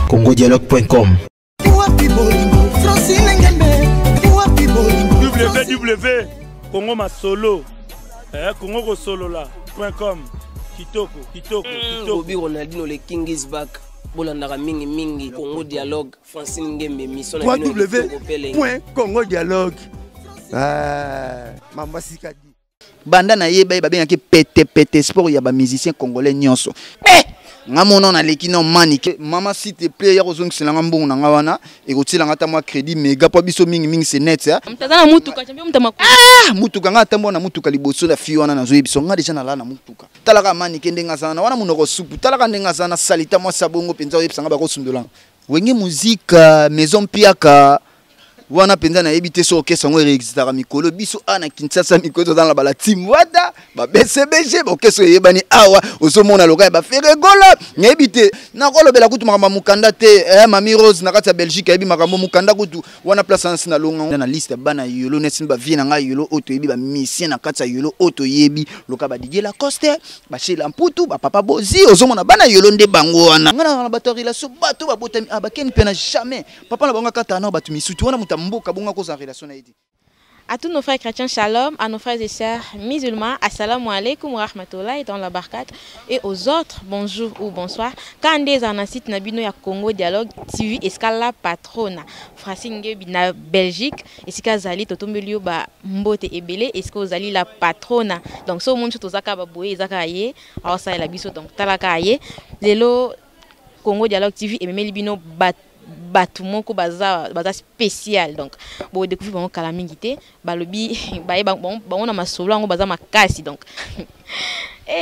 congodialogue.com. www.congomasolo congosolola.com. Kitoko. Bobby Ronaldinho, le King is back. Bolandaka mingi Congo Dialogue Francine Ngembe mission www.congodialogue. Mamba sikadi banda na yeba ba benga pete sport ya ba musicien congolais nyonso ngamona na leki no manike mama s'il te plaît ya kozong selanga mbongo na ngawana e kotila ngata mwa crédit mega po biso mingi c'est net ya mtazana mutuka champion mtamako mutuka ngata mbona mutuka liboso la fi wana na zoyi biso nga deja na la na mutuka talaka manike ndenga sana wana munoko supu talaka ndenga sana salita mwa sabongo penza oyebisanga ba kosundola wenge muzika maison piaka wana penza na yebite so orchestre ngo registra mikolo biso ana Kinshasa mikolo dans la bala timwada ba BCBG ba orchestre yebani awa ozomona loka ba feregola yebite na kolobela kutu makamba mukanda te Mami Rose na kati ya Belgique yebi makambo mukanda kutu wana place na longa na liste bana yolo nesin ba vie na nga yolo oto yebi ba musicien na kati ya yolo oto yebi loka ba Didier Lacoste ba Sheila Mputu ba Papa Bozi ozomona bana yolo nde bango wana ngana na bato relation bato ba botami abakeni pena jamais papa na bango kata na bato misutu wana à tous nos frères chrétiens, shalom, à nos frères et sœurs musulmans, assalamu alaikum wa rahmatullahi dans la barkat, et aux autres, bonjour ou bonsoir. Quand des en site Nabino ya Congo Dialogue TV, escala patrona, Francine Ngembe na Belgique, esika zali totombelio ba mbote ebele, esika zali la patrona. Donc so monde tozaka ba boye zaka ye, alors ça la biso donc talaka ye, lelo Congo Dialogue TV et même libino batumoko baza spécial donc bon découvrir bon kalamingité balobi baye bon na masolo ngo baza makasi donc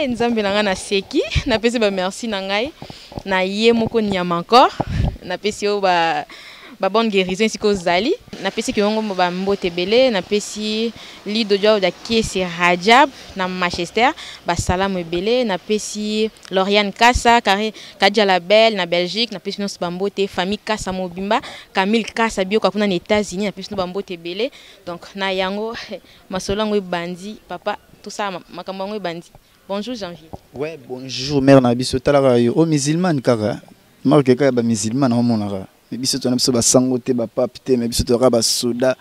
nzambe nanga na seki na pesi ba merci na ngai na ye moko nyama encore na pesi o ba bonne guérison siko zali na pesi ki ngo ba mbote belé na pesi lido jo da kiesi Rajab na Manchester ba salamu belé na pesi Lauriane Kassa carré Kadia la Belle na Belgique na pesi no ba mbote famille Kassa Mobimba Camille Kassa bio ka kuna na États-Unis na pesi no ba mbote belé donc na yango masolango bandi papa tout ça makambo bandi. Bonjour Janvier. Ouais, bonjour mère na biso talaka yo o musulman kaka marque ka ba musulman na monaka mais biso to na biso ba sango te ba pape te mais biso to ka ba soda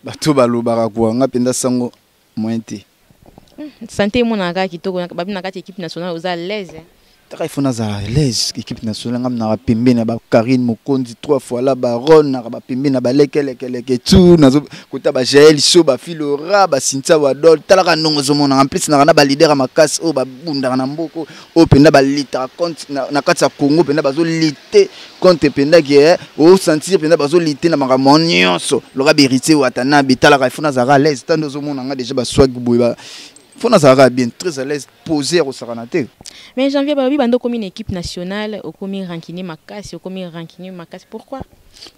ba to ba lobaka kwa nga penda sango mointe santé monaka kitoko ba bina kati équipe nationale aux à l'aise taka ifona za l'aise équipe nationale ngam na pembe na ba Karine Mokonzi 3 fois la baronne na ba pembe na ba lekeleke tout na kota ba Jaël so ba Filora ba Cynthia Wadol talaka ndongo zomona en plus na ba leader makasi o ba bunda na mboko o penda ba lita compte na kati ya Congo penda bazo lité compte penda ke o sentir penda bazo lité na makambo nyonso loka berité watana bitalaka ifona za l'aise tando zomona nga déjà ba swag boy ba fona za bien très à l'aise poser au saranate. Mais Janvier Babi bando comme une équipe nationale au commis rankiné makasi au commis rankiné makasi pourquoi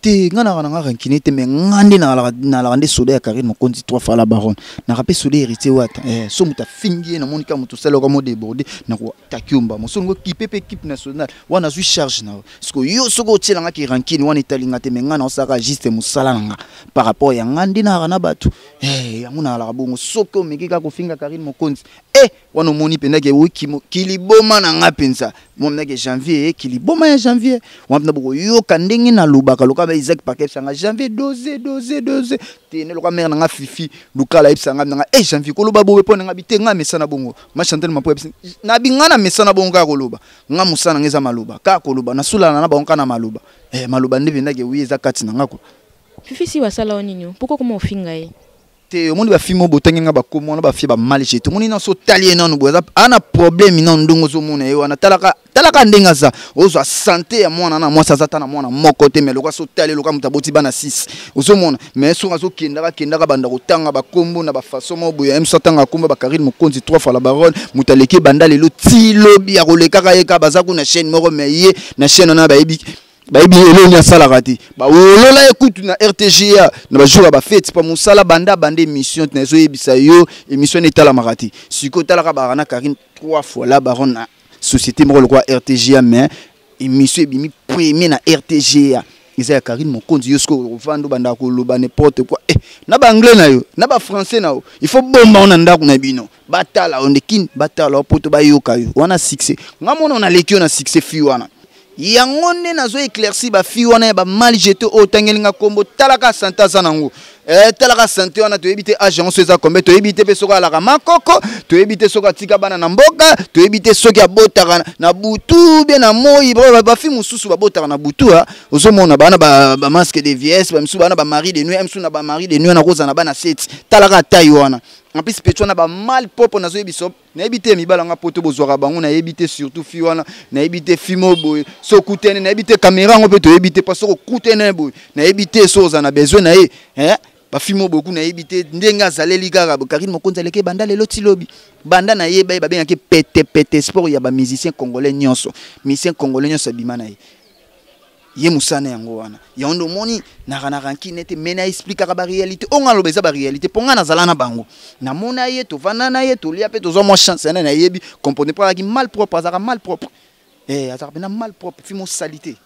te ngana ngana rankiné te mais ngande na la rende soda ya Karine Mokonzi 3 fois la baronne na rappel soda héritier wata so muta fingi na monika mutu sala ko mo déborder na ko takiumba mo songo kipepe équipe nationale wana zu charge na parce yo soko tshela ki rankiné wana italinga te mais ngana osaka juste musala nga par rapport ya ngande na batu yanguna la bongo soko mekika ko finga Karine Mokonzi wana moni penda ke wiki kiliboma na nga penza mona ke janvier kiliboma ya janvier wana boko yo kandenge na lubaka loka ba Isaac paquet sanga janvier doze te ne loka mère na nga fifi lukala ipsanga nga janvier ko loba bo pona nga bite nga mesana bongo ma chantel ma po na bingana mesana bongo ka ko loba nga musana ngeza maluba ka ko loba na sula na bongo kana maluba maluba ndi penda ke wi za kati na nga ko fifi si wasala oninyo pourquoi comment ofinga te moni ba fimo botangenga ba komo na ba fi ba maliche to moni na so talien na no boza ana problème na ndongo zo mona yo na talaka ndenga za ozo santé ya mwana na mwasa zata na mwana moko te mais lokwa so talien lokwa mutaboti bana 6 ozo mona mais so ngazo kendaka banda kotanga ba kombo na ba façon mo boya em sotanga kombo ba Karine Mokonzi 3 fois la baronne mutaleki banda lelo tilobi ya koleka yeka bazaku na chaîne moko mais ye na chaîne na ba ebi Baby Elonia Salarati. Ba wolola écoute na RTGA na ba jour ba fête pa musala banda bande émission na zo yebisa yo émission etala marati. Siko talaka barana Karine 3 fois la baronne société moko kwa RTGA mais émission ebimi premier na RTGA. Isa Karine Mokonzi yosko vando banda ko loba n'importe quoi. Na ba anglais na yo, na ba français na yo. Il faut bomba on ndako na bino. Batala on de kin batala poto ba yoka yo. Wana succès. Ngamona on a lekio na succès fi wana. yango nde nazo éclairci ba fi wana ba mal jeté o tangelinga kombo talaka santa sanango talaka santé wana to éviter agence eza kombe to éviter pe soka la makoko to éviter soka tika bana na mboka to éviter soki abotaka na butu bien na moyi ba fi mususu ba botaka na butu ozomona bana ba masque de vieillesse ba mususu bana ba mari de nuit mususu na ba mari de nuit na koza na bana seti talaka tayi wana en plus petro na ba mal popo nazo yebiso na éviter mibala nga poto bozwaka bango na éviter surtout fi wana na éviter fimo boy so kutene na éviter caméra ngo pe to éviter pas so kutene boy na éviter so za na besoin na ba fimo beaucoup na éviter ndenga zaleli kaka Karine Mokonza leke banda lelo tilobi banda na yeba ba benga ke pete sport ya ba musicien congolais nyonso bima na ye musana yango wana ya ndo moni na ranki nete mena explique ba réalité on ngalo beza ba réalité ponga na zala na bango na mona ye to vana na ye to lia pe to zo mo chance na yebi comprenez pas ki mal propre azaka mal propre azaka na mal propre fimo salité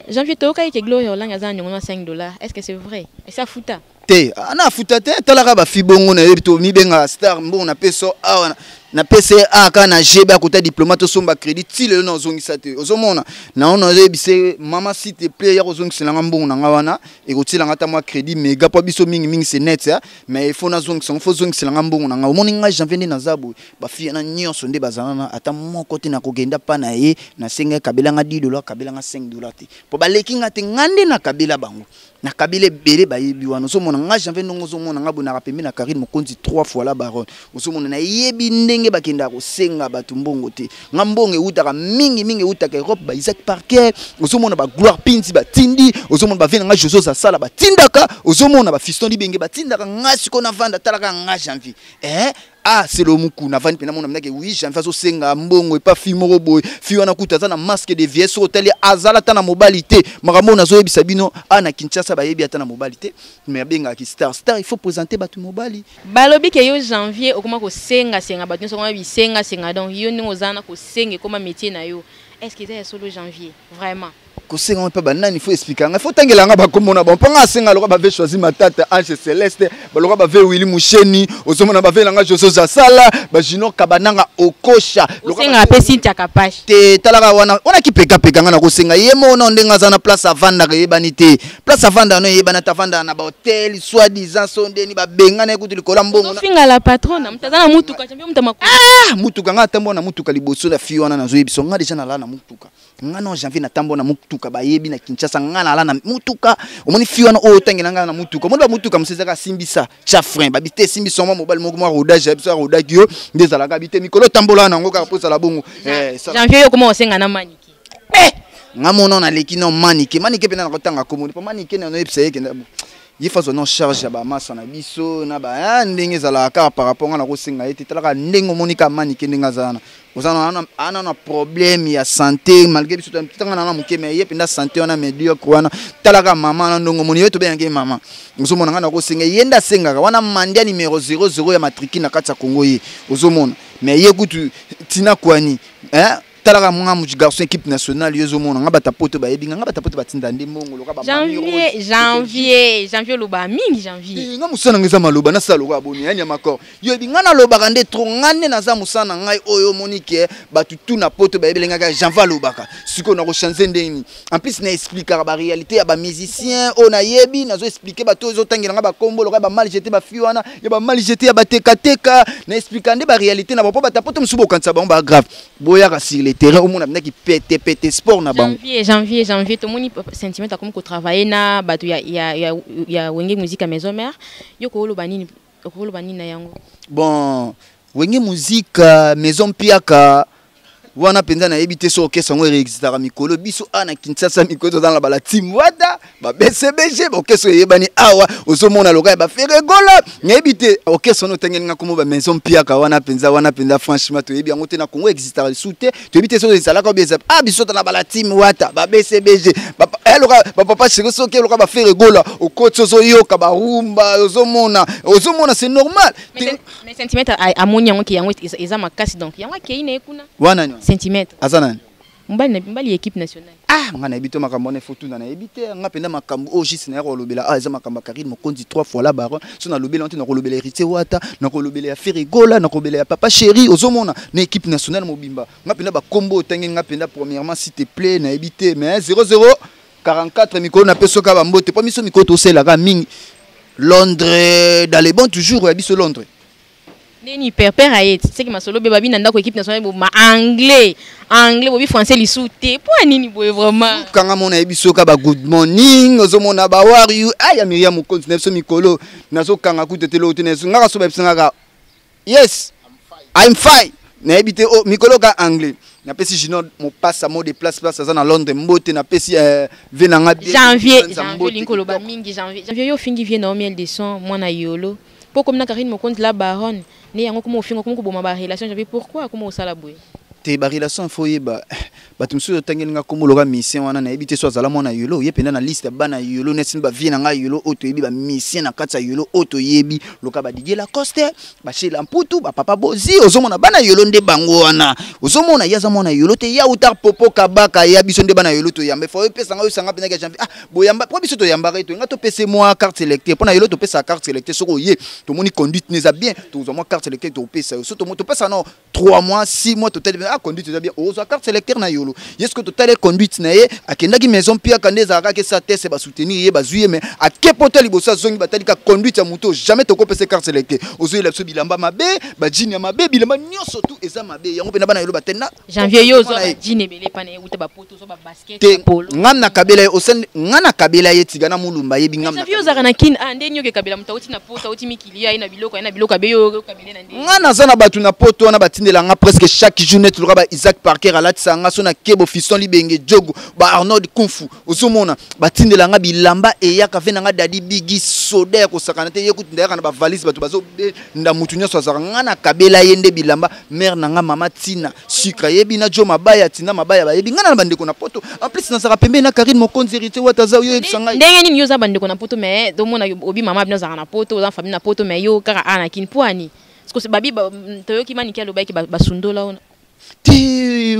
Janvier Toka et Gloria Olanga za nyongo $5. Est-ce que c'est vrai? Et ça fouta te ana futa te talaka ba fibongo na yebi to mi benga star mbo na peso awana na PCA kana GB akota diplomate somba crédit ti le no zongisa te ozomona na ono yebise mama s'il te plaît ya ozongisa nga mbongo na wana e kotila ngata mwa crédit mega po biso mingi c'est net mais il faut na zongisa faut zongisa nga mbongo na nga omoni nga janvier na zabu ba fi na nyonso nde bazana ata mo côté na kogenda pa na ye na senga kabela nga $10 kabela nga $5 te po ba lekinga te ngande na kabela bango na kabile bele ba yebi wana ozomona nga janvier ndongo ozomona nga bona rapemi na Karine Mokonzi 3 fois la baronne ozomona na yebi ndenge bakenda ko senga batu mbongo te nga mbongo utaka mingi utaka Europe ba Isaac Parker ozomona ba Gloire Pinzi ba tindi ozomona ba vena nga Jozo za sala ba tindaka ozomona ba Fiston Libenge ba tindaka nga siko na vanda talaka nga janvier c'est le muku na vani pena mona mnake oui janvier so senga mbongo e pa fi moko boy fi wana kutaza na masque de vieillesse hôtel azala ta na mobilité makambo na zo yebisa bino na Kinshasa ba yebi ata na mobilité mais benga ki star il faut présenter batu mobali balobi ke yo janvier okoma ko senga batu so koma bi senga donc yo ningo zana ko senga koma métier na yo est-ce que c'est solo janvier vraiment kosenga on peut banani il faut expliquer il faut tangela nga ba komona bon panga senga loka ba ve choisir matata Ange Céleste ba loka ba ve Willy Musheni ozomona ba ve langa Joso za sala ba Jino Kabananga okosha loka senga pesi tia kapash te talaka wana ona ki peka nga na kosenga yemo na ndenga za na place avanda yebani te place avanda no yebana tavanda na ba hotel soit disant sondeni ba benga na ekuti likola mbongo na finga la patrona mtazana mutuka champion mtamako mutuka nga tambo na mutuka liboso la fiona na zo yebiso nga deja na la na mutuka nga no janvier na tambo na mutuka ba yebi na Kinshasa nga na la na mutuka omoni fiona o tangela nga na mutuka omoni ba mutuka msezaka simbisa cha frein ba bité simbisa mo mobile moko mo rodage ebisa rodage yo ndezala ka bité mikolo tambola na ngo ka posa la bongo janvier yo comment osenga na maniki nga mona na leki no maniki pena na kotanga komoni po maniki na no ebisa yeke il faut non charge ba massa na biso na ba ndenge zala ka par rapport na ko singa ete talaka ndenge monika manike ndenge zana ozana ana problème ya santé malgré biso tanga na muke mais yepinda santé ona médiocre wana talaka mama na ndongo moni yeto benga mama ozomona ngana ko singa yenda senga wana mandia numéro 00 ya matriki na kati ya Congo ye ozomona mais yekutu tina kwani talaka mwa mu garçon équipe nationale yozo mona nga batapoto ba yebinga nga batapoto batinda ndembongo loka ba janvier loba mingi janvier nga musana ngeza maloba na sala loka boni anya makor yo yebinga na loba kande trop ngane na za musana ngai oyo monike batu tu na poto ba yebelenga ka janvier lobaka siko na ko changer ndeni en plus na expliquer ba réalité ya ba musicien on a yebi na zo expliquer batu zo tangela nga ba kombo loka ba mal jeté ba fiwana ya ba mal jeté ya ba teka na expliquer nde ba réalité na ba po batapoto msubo kansa ba ba grave boya ka sur terrain au monde a qui pète sport na bango janvier to moni sentiment comme ko travailler na batu ya wenge musique à maison mère yo ko loba nini na yango bon wenge musique maison piaka wana penza na ebité so orchestre ngo registrera mikolo biso ana Kinshasa mikolo dans la bala team wada ba BCBG ba orchestre yebani awa ozomona loka ba feregola ngebité orchestre no tengenga komo ba maison piaka wana penza franchement to yebi yango te na Congo existera soute to ebité so ezala ko biso biso na bala team wata ba BCBG ba loka ba papa chéri so ke loka ba feregola o kotso so yoka ba rumba ozomona c'est normal mais sentiment a moni yango ki yango eza makasi donc yango ke ine kuna wana centimètre azanan mbali équipe nationale. Ah, nga na ebito makambo na foto na ebité nga penda makambo ogis na ko lobela ah eza makambo Karim Mokonzi 3 fois la baron so na lobela na ko lobela héritier wata na ko lobela ya Ferigola na ko lobela ya papa chéri ozomona na équipe nationale mobimba nga penda ba combo tangi nga penda premièrement s'il te plaît na ebité mais 00 44 micro na peso ka bambote pas miso micro to sela ka mingi Londres dans les bons toujours ya biso Londres. Neni père ayet c'est que masolo be babi nanda ko équipe nationale bo ma anglais bobi français li souté pour nini boye vraiment kanga mona ebiso ka ba good morning ozomona ba war you aya Miriam Mokonzi neso mikolo nazo kanga kutetelo teneso ngaka so bepsinga ka yes I'm fine na ebité o mikolo ka anglais na pesi jino mo passe mo de place ça na Londres mbote na pesi venanga janvier linkolo ba mingi janvier yo fingi vient na miel de son mwana yolo pour comme na Karim Mokonzi la baronne ni yango comment fingo comment ko ba relation j'avais pourquoi comment ça la boye te ba relation foye ba batumsu tangeli nga komolo ka mission wana na ebité so azala mona yolo ye penda na liste bana yolo nesin ba vie na nga yolo oto yebi ba mission na katsa yolo oto yebi loka ba Didier Lacoste ba Sheila Mputu ba papa Bozi ozomona bana yolo nde bango wana ozomona yaza mona yolo te ya utar popo kabaka ya biso nde bana yolo to yamba fo pesa nga yo sanga pena ka janvier ah boyamba po biso to yamba reto nga to pese moi carte électeur pona yolo to pesa carte électeur soko ye to moni conduite neza bien to zo moi carte électeur to pesa so to pesa no 3 mois 6 mois to tel conduite neza bien ozo carte électeur na yolo est-ce que total conduite na ye akenda ki maison pia kande zaka ke sa test ba soutenir ye ba zuye mais a ke poto libosa zongi batali ka conduite ya moto jamais to ko pesa carte électeur ozo la so bilamba mabe ba jini ya mabe bilamba nyoso tout eza mabe yango pena bana yolo batenda janvier yo zo jini bele pana uta ba poto zo ba basket polo ngana kabela ye osen ngana kabela ye tigana mulumba ye bingam janvier yo zaka na kin ande nyoke kabela mutauti na poto uti mikili ya ina biloko abeyo kabela na ndi ngana zana batu na poto wana batindela nga presque chaque journée to ba Isaac Parker alatisa nga so na kebo fiston libenge jogo ba Arnold Kunfu ozomona batindela nga bilamba eyaka vena nga dadi bigi soda ko sakana te yekutindela na ba valise batu bazo nda mutu nyoso azaka nga na kabela yende bilamba mère na nga mama Tina sucre yebi na jo mabaya Tina mabaya ba yebi nga na bandeko na poto en plus na saka pembe na Karim Mokonzi héritier wataza yo yebisanga ndenge nini yo za bandeko na poto mais do mona obi mama bino zaka na poto oza famille na poto mais yo kaka ana kin poani parce que babi toyoki maniki alobaki basundola ona ti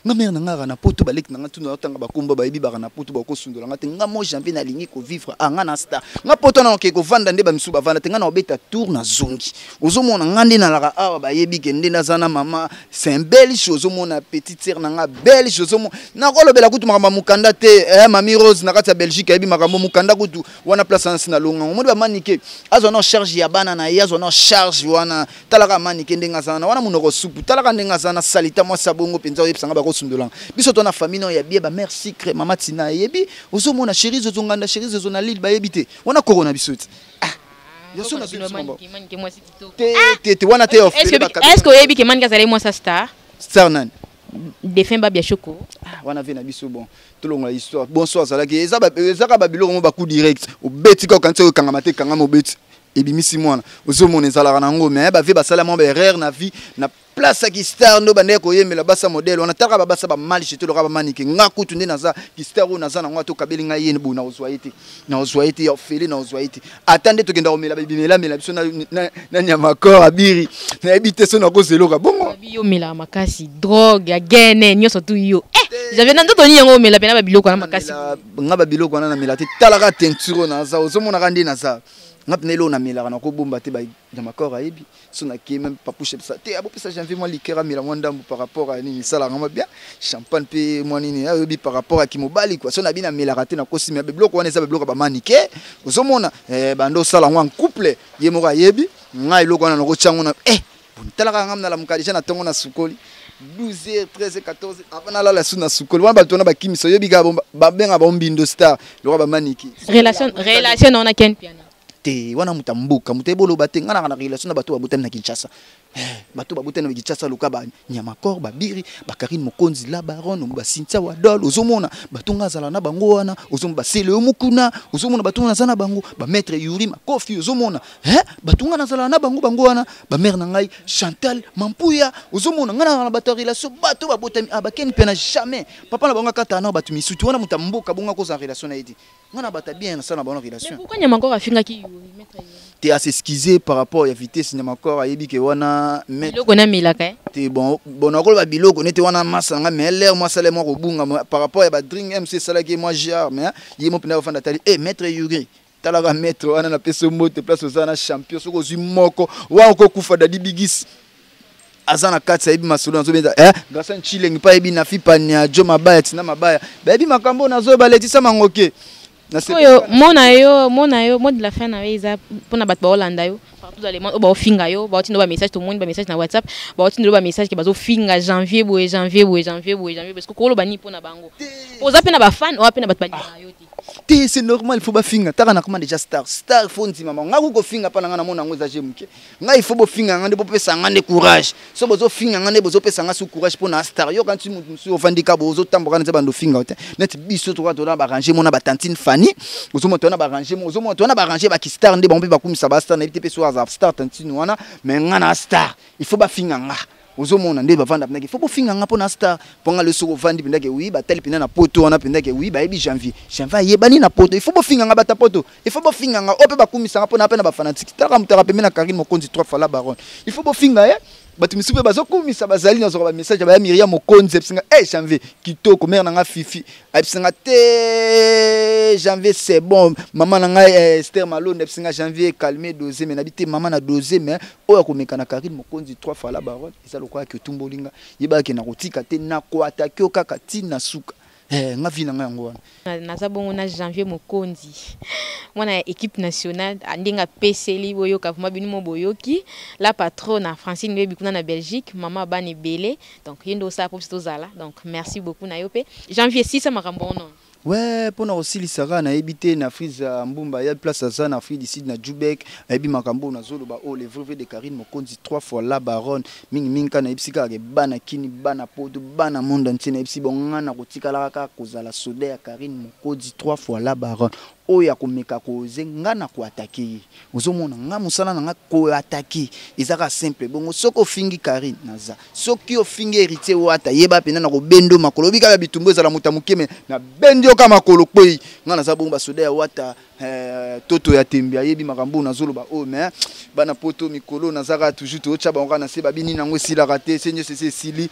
nga mère nga na poto balek na tuna otanga bakomba ba yebi ba na poto ba ko sundola nga te nga mo janvier na lingi ko vivre nga na star nga poto na ke ko vanda nde ba misu ba vanda te nga na obeta tour na zongi ozomona nga nde na la awa ba yebi ke nde na zana mama c'est un belge ozomona petite sœur na nga belge ozomona na ko lobela kutu makamba mukanda te mami Rose na kati ya Belgique yebi makambo mukanda kutu wana place na longa mo ba manike azo na charge ya bana na yazo na charge wana talaka manike nde nga zana wana munoko supu talaka nde nga zana salita moi sabongo penza yebsanga ba ko sundola biso to na famille no ya bien ba merci cré mama Tina yebi ozomona chérie zozonganda chérie zozona lille ba yebite wana corona biso yeso na te wana te offre est-ce que yebi ke man gazale moi sa star nan défunt Babia Choko wana ve na biso bon tolonga histoire bonsoir salaki ezaka ba biloko mo ba coup direct obeti ko kanse ko kanga mate kanga mo beti ebimisi mwana ozomona ezalaka nango mais ba ve basala mo ba erreur na vie na place ki star ndo bande ko yemela basa modèle on ataka ba basa ba mal chez to ka ba manike nga kutu nde naza ki star o naza na ngwa to kabeli nga yene bona ozwaite ya fele na ozwaite atande to kenda omela bimela mela biso na nyama corps abiri na ebite so na ko zeloka bongo yo mela makasi drogue ya gene nyoso tu yo j'avais nando toni yango mela pena ba biloko na makasi nga ba biloko na mela te talaka teinture na za ozomona ka ndi na za ngapnelo na mela na ko bomba te ba nyama corps ayebi so na ki même pas pousse ça te abo pesa janvier moi likera mela mwanda par rapport à nini sala ngama bien champagne pe moi nini ayebi par rapport à kimobali quoi so na bina mela raté na kosi me bloko wana eza bloko ba manike ozomona bando sala ngwa couple ye mo ayebi ngai loko wana ko chango na talaka ngamna la mukalisha na tongo na sukoli 12h 13h 14h avant la suna sukoli wana batona ba kimiso yebi ga ba benga ba mbindo star lo ba manike relation on a ken piano te wana mutambuka mutebolo batenga na relation na bato babutami na Kinshasa bato babutami na Kinshasa luka ba nyama corps ba biri ba Karim Mokonzi la baron ba Cynthia Wadol ozomona batunga zala na bango wana ozomba ba Sele Mukuna ozomona batunga zana bango ba maître Yuri Makofi ozomona batunga na zala na bango wana ba mère na ngai Chantal Mampuya ozomona ngana na bato relation bato babutami abakeni pena jamais papa na bango kata na bato misuti wana mutambuka bonga ko za relation na yedi ngana bata bien na sana bonne relation mais pourquoi nyama corps afinga ki tu as s'excuser par rapport à vitesse nyama corps ayebi ke wana wana biloko na milaka te bon nakolo ba biloko nete wana masanga mais l'air moi sale moi kobunga par rapport à ba drink MC salaki moi jar mais yemo pena ofanda tali maître Yuri talaga maître wana na peso mote place ozana champion soko zui moko wa ko kufa dadi bigis azana katsa ebi masolo nazo benda grâce à chilling pa ebi na fipa nya jo mabaya tina mabaya bebi makambo nazo baletisa mangoke oyo mona yo mode de la fin na eza pona bat ba Hollanda yo partout dans le monde ba finga yo ba tindo ba message to monde ba message na WhatsApp ba tindo ba message ke bazo finga janvier parce que ko lo bani pona bango oza pena ba fan o pena bat ba yo te c'est normal il faut ba finga taka na comment déjà star faut ndima ngako ko finga pa na mona ngo za jemuke nga il faut bo finga ngande bo pesa ngande courage so bozo finga ngande bozo pesa nga su courage pona star yo quand tu musu ofandika bozo tamboka na bando finga te net biso to ka ba ranger mona ba tantine Fanny bozo moto na ba ranger mozo moto na ba ranger ba ki star ndé ba mpe ba kumisa ba star na bité peso za star tantine wana mais nga na star il faut ba finga nga ozomona nde bavanda pendaki faut bofinga nga pona star ponga le soko vandi pendaki oui ba tel pina na poto wana pendaki oui ba ebi janvier yebani na poto il faut bofinga nga bata poto il faut bofinga nga ope bakumisa nga pona pena ba fanatique taka mutaka pemena Karine Mokonzi 3 fois la baronne il faut bofinga batu misupe bazokumisa bazali na zoka ba message ba Myriam Mokonzi epsinga janvier kitoko mère nga fifi epsinga te janvier c'est bon maman nga Esther Malone epsinga janvier calmer doser mais nabité maman na doser mais oya komeka na Karine Mokonzi 3 fois la baronne ça lokwa ke tumbolinga yeba ke na kotika te na ko attaquer kaka tina suka nga vina nga yango wana naza bongo na janvier Mokonzi mwana équipe nationale andinga peseli boyoka vuma binu boyoki la patronne Francine Bebi kuna na Belgique maman bane belé donc yendo ça pour tozala donc merci beaucoup na yope janvier 6 makambo non ouais pona aussi lisara na ebité na Friza Mbumba ya place ça na Afrique d'ici na Jubek ebi makambo na zolo ba o les veuves de Karine Mokonzi 3 fois la baronne mingi na ibsika ke bana kini bana poto bana monde entier na ibsi bonga na kotika la ka kozala soda ya Karine Mokonzi 3 fois la baronne oya komeka koze nga na ko attaquer ozomona nga musala na nga ko attaquer ezaka simple bongo soko fingi Karine naza soki o fingi héritier wata yeba pena na ko bendo makolo bika bitumbo ezala mutamukeme na bendo kama makolo koi nga naza bongo basoda ya wata toto ya tembe ayebi makambo na zolo ba o mais bana poto mikolo nazaka toujours to cha bango na se babini nango sila raté senyo c'est sili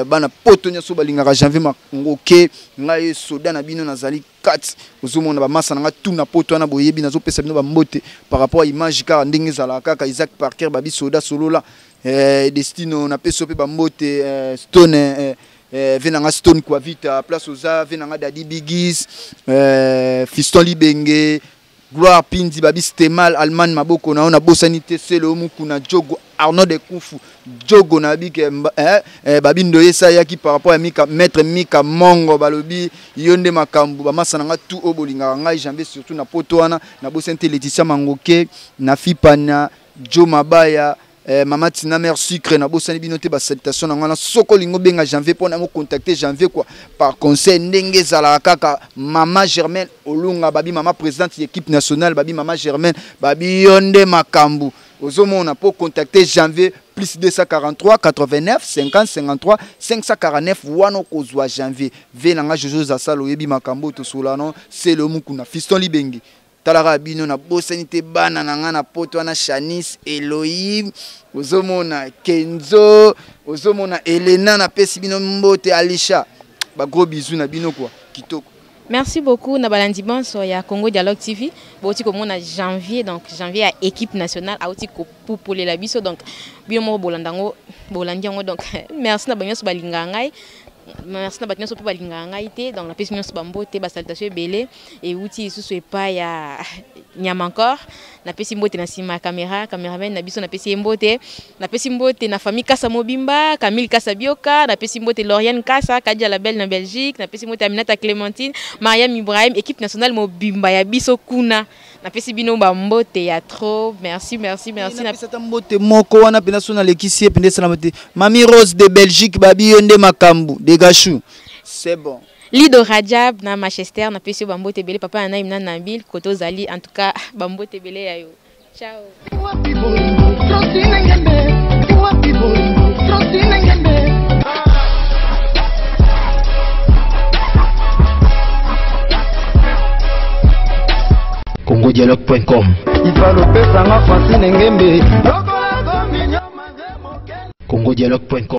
bana poto nyaso balingaka janvier makoke ngai soda na bino nazali 4 ozomona ba masa nga tout na poto na boyebi nazo pesa bino ba mbote par rapport à image car ndenge zala kaka Isaac Parker babi soda solo la destino na peso pe ba mbote stone venanga stone kwa vita place oza venanga dadi bigis fiston libenge gloire pindi babi stemal Allemagne maboko na ona bosanité selo mukuna jogo Arnaud de Kufu jogo na bike babi ndoye sa yaki par rapport à Mika maître Mika Mongo balobi yonde makambu ba masana nga tout obolinga ngai janvier surtout na poto wana na bosanité Laetitia Mangoke na fipana Jo Mabaya Maman Tina mère sucre na bosani binote ba salutation na ngana soko lingo benga janvier pona mo contacter janvier quoi par conseil ndenge zala kaka maman Germaine Olunga babi maman présidente de l'équipe nationale babi maman Germaine babi yonde makambu ozomona pour contacter janvier plus 243 89 50 53 549 wano kozwa janvier venanga jojo za salo yebi makambo to solano c'est le mukuna fiston libengi talara bino na bosanité bana na nga na poto wana Shanice Elohim ozomona Kenzo ozomona Elena na pesi bino mbote Alisha ba gros bisous na bino quoi kitoko. Merci beaucoup na balandi bonso ya Congo Dialogue TV boti ko mona janvier donc janvier à équipe nationale a oti ko pour la biso donc bino mo bolandango bolandiango donc merci na banyo so balinga ngai. Merci na batnya so pe balinga ngai te donc la pesi nyonso bambote ba salutation belé et outi susu epa ya nyama encore na pesi mbote na sima caméraman na biso na pesi mbote na famille Kasa Mobimba Camille Kasa Bioka na pesi mbote Lauriane Kasa Kadia la Belle na Belgique na pesi mbote Aminata Clémentine Mariam Ibrahim équipe nationale Mobimba ya biso kuna na pesi bino ba mbote ya trop merci na pesi mbote moko wana pena sona lekisi pende salamate Mami Rose de Belgique babi yonde makambu de Gachou c'est bon. Lido Rajab na Manchester na pesi bambo tebele papa na imna Nabil koto zali en tout cas bambo tebele yayo ciao. congodialogue.com congodialogue.com.